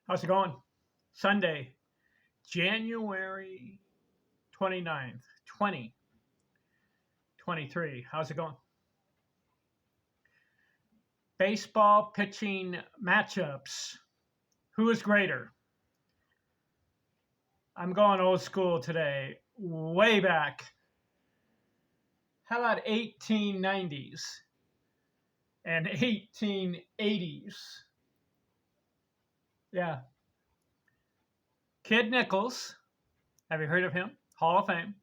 How's it going? Sunday, January 29th, 2023. How's it going? Baseball pitching matchups. Who is greater? I'm going old school today, way back. How about 1890s and 1880s? Yeah. Kid Nichols. Have you heard of him? Hall of Fame.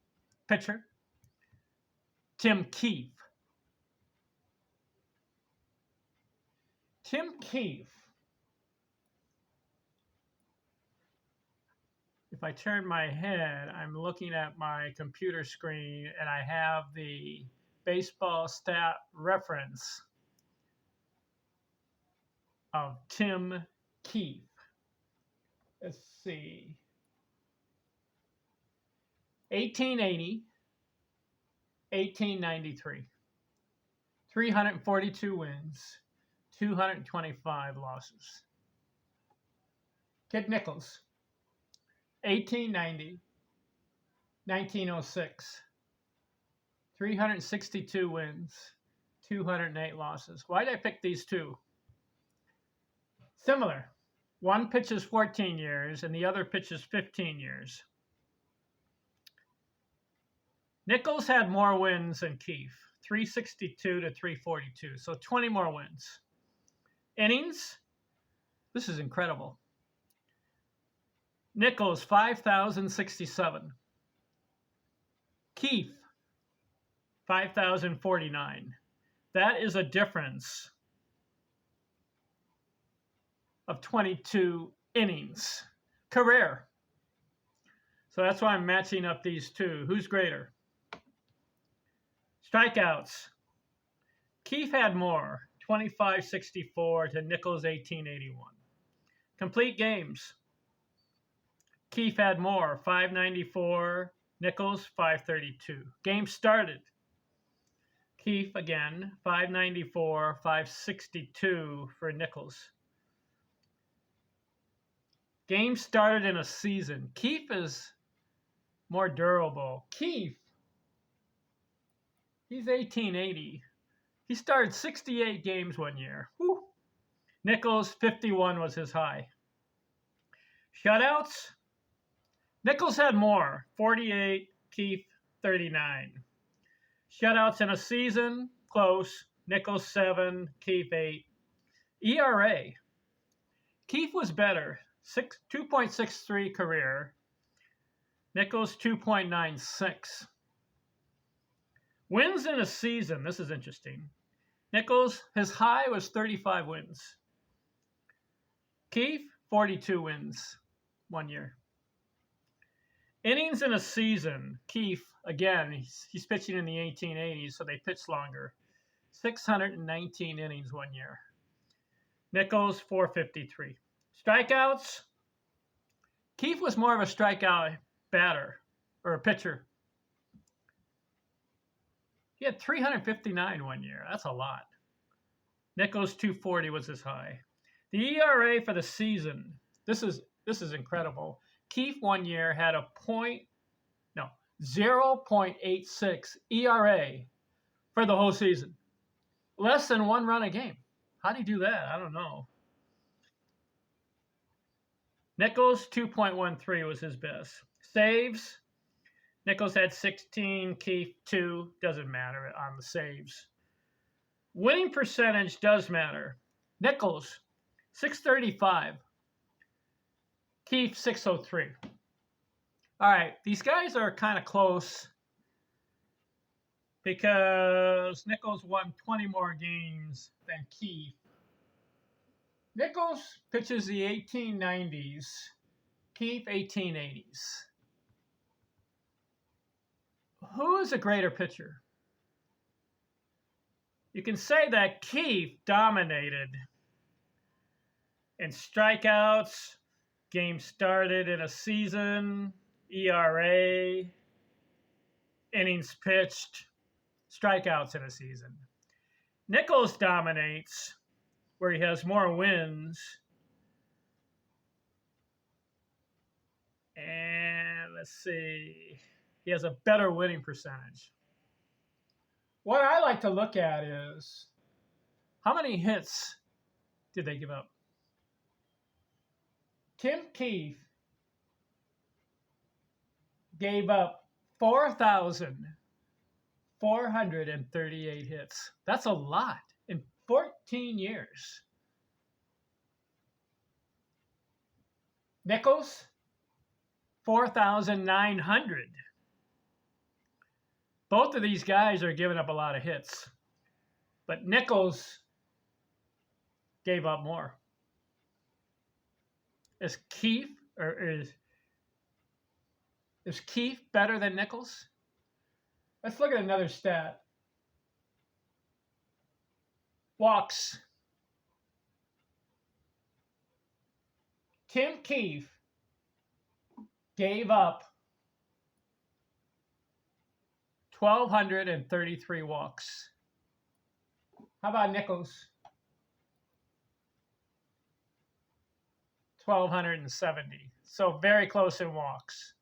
Pitcher. Tim Keefe. Tim Keefe. If I turn my head, I'm looking at my computer screen and I have the baseball stat reference of Tim Keefe. Let's see. 1880, 1893. 342 wins, 225 losses. Kid Nichols, 1890, 1906. 362 wins, 208 losses. Why did I pick these two? Similar. One pitches 14 years and the other pitches 15 years. Nichols had more wins than Keefe, 362 to 342, so 20 more wins. Innings, this is incredible. Nichols, 5,067. Keefe, 5,049. That is a difference of 22 innings. Career. So that's why I'm matching up these two. Who's greater? Strikeouts. Keefe had more, 2564 to Nichols 1881. Complete games. Keefe had more, 594, Nichols 532. Games started. Keefe again, 594, 562 for Nichols. Games started in a season. Keefe is more durable. Keefe, he's 1880. He started 68 games one year. Whew. Nichols, 51 was his high. Shutouts. Nichols had more, 48, Keefe, 39. Shutouts in a season, close. Nichols, 7, Keefe, 8. ERA. Keefe was better, 2.63 career. Nichols, 2.96. Wins in a season, this is interesting. Nichols, his high was 35 wins. Keefe, 42 wins one year. Innings in a season. Keefe, again, he's pitching in the 1880s, so they pitch longer. 619 innings one year. Nichols, 453. Strikeouts. Keefe was more of a strikeout batter or a pitcher. He had 359 one year. That's a lot. Nichols, 240 was his high. The ERA for the season. This is incredible. Keefe one year had 0.86 ERA for the whole season. Less than 1 run a game. How do you do that? I don't know. Nichols, 2.13 was his best. Saves. Nichols had 16, Keefe 2. Doesn't matter on the saves. Winning percentage does matter. Nichols, 635. Keefe, 603. All right, these guys are kind of close because Nichols won 20 more games than Keefe. Nichols pitches the 1890s, Keefe 1880s. Who is a greater pitcher? You can say that Keefe dominated in strikeouts, games started in a season, ERA, innings pitched, strikeouts in a season. Nichols dominates where he has more wins And let's see. He has a better winning percentage. What I like to look at is how many hits did they give up? Tim Keefe gave up 4,438 hits. That's a lot in 14 years. Nichols, 4,900. Both of these guys are giving up a lot of hits, but Nichols gave up more. Is Keefe is Keefe better than Nichols? Let's look at another stat. Walks. Tim Keefe gave up 1,233 walks. How about Nichols? 1,270. So very close in walks.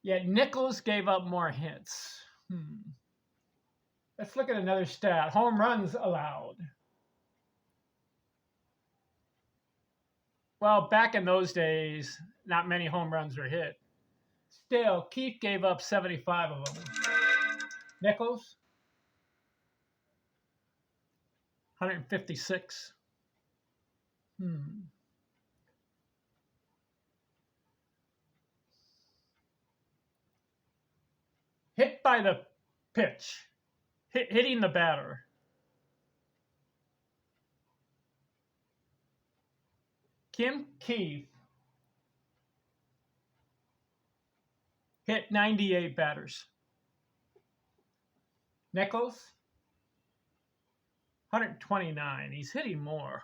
Yet Nichols gave up more hits. Let's look at another stat. Home runs allowed. Well, back in those days, not many home runs were hit. Still, Keefe gave up 75 of them. Nichols, 156. Hit by the pitch, hitting the batter. Tim Keefe hit 98 batters. Nichols, 129. He's hitting more.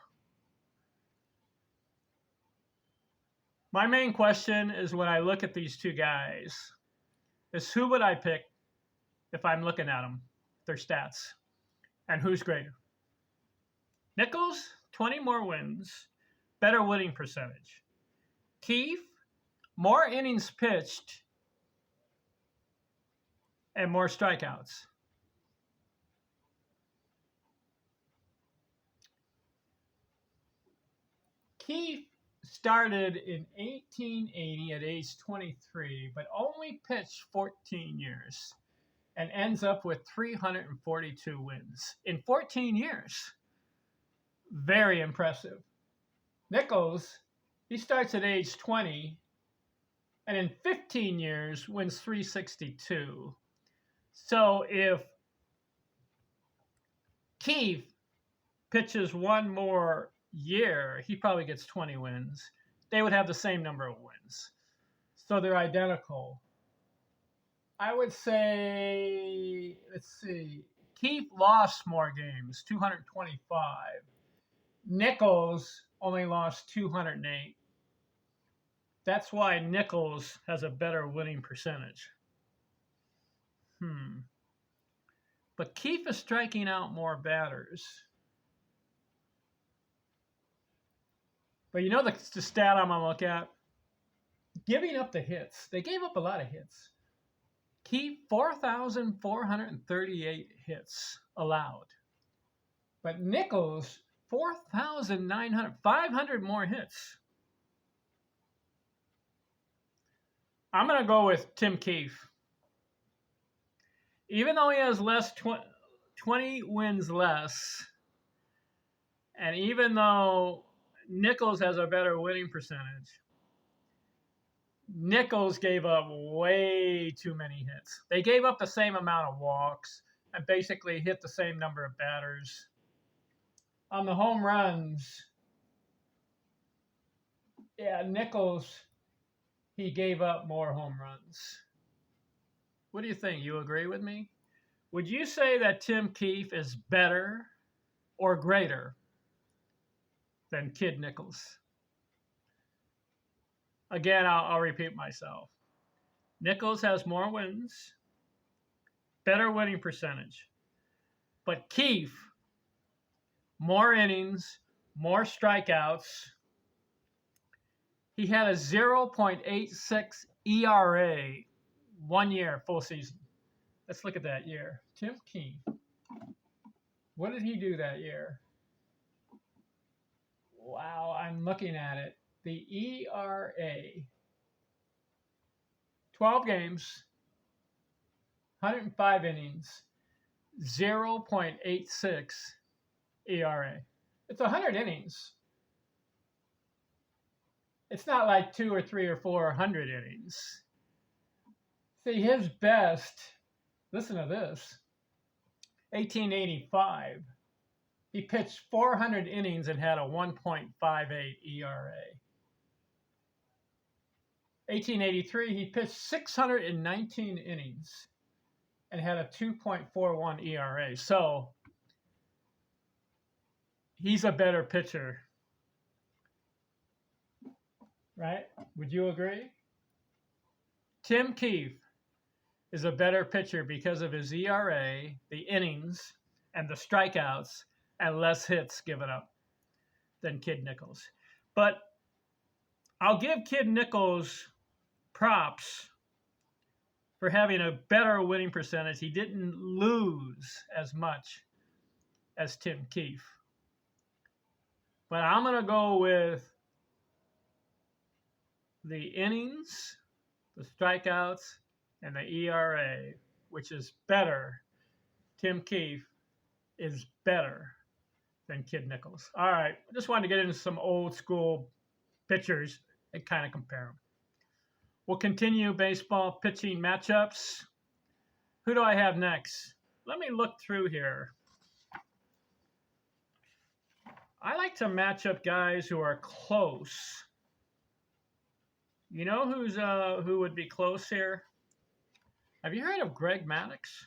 My main question is when I look at these two guys, is who would I pick if I'm looking at them, their stats, and who's greater? Nichols, 20 more wins, better winning percentage. Keefe, more innings pitched and more strikeouts. Keefe started in 1880 at age 23, but only pitched 14 years and ends up with 342 wins in 14 years. Very impressive. Nichols, he starts at age 20 and in 15 years wins 362. So if Keefe pitches one more year, he probably gets 20 wins. They would have the same number of wins. So they're identical. I would say, let's see, Keefe lost more games, 225. Nichols only lost 208. That's why Nichols has a better winning percentage. But Keefe is striking out more batters. But you know the stat I'm going to look at? Giving up the hits. They gave up a lot of hits. Keefe, 4,438 hits allowed. But Nichols, 4,900, 500 more hits. I'm going to go with Tim Keefe. Even though he has 20 wins less, and even though Nichols has a better winning percentage, Nichols gave up way too many hits. They gave up the same amount of walks and basically hit the same number of batters. On the home runs, Nichols, he gave up more home runs. What do you think? You agree with me? Would you say that Tim Keefe is better or greater than Kid Nichols? Again, I'll repeat myself. Nichols has more wins, better winning percentage. But Keefe, more innings, more strikeouts, He had a 0.86 ERA 1 year, full season. Let's look at that year. Tim Keefe. What did he do that year? Wow, I'm looking at it. The ERA, 12 games, 105 innings, 0.86 ERA. It's 100 innings. It's not like 2 or 3 or 400 innings. See, his best, listen to this, 1885. He pitched 400 innings and had a 1.58 ERA. 1883, he pitched 619 innings and had a 2.41 ERA. So he's a better pitcher, right? Would you agree? Tim Keefe is a better pitcher because of his ERA, the innings, and the strikeouts, and less hits given up than Kid Nichols. But I'll give Kid Nichols props for having a better winning percentage. He didn't lose as much as Tim Keefe. But I'm going to go with the innings, the strikeouts, and the ERA, which is better. Tim Keefe is better than Kid Nichols. All right, I just wanted to get into some old school pitchers and kind of compare them. We'll continue baseball pitching matchups. Who do I have next? Let me look through here. I like to match up guys who are close. You know who would be close here? Have you heard of Greg Maddux?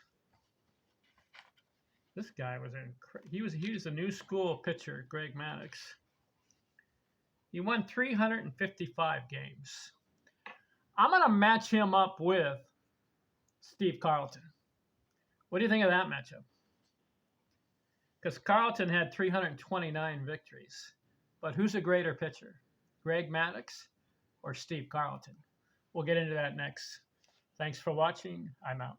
This guy was he was a new school pitcher, Greg Maddux. He won 355 games. I'm going to match him up with Steve Carlton. What do you think of that matchup? Because Carlton had 329 victories. But who's a greater pitcher? Greg Maddux or Steve Carlton? We'll get into that next. Thanks for watching. I'm out.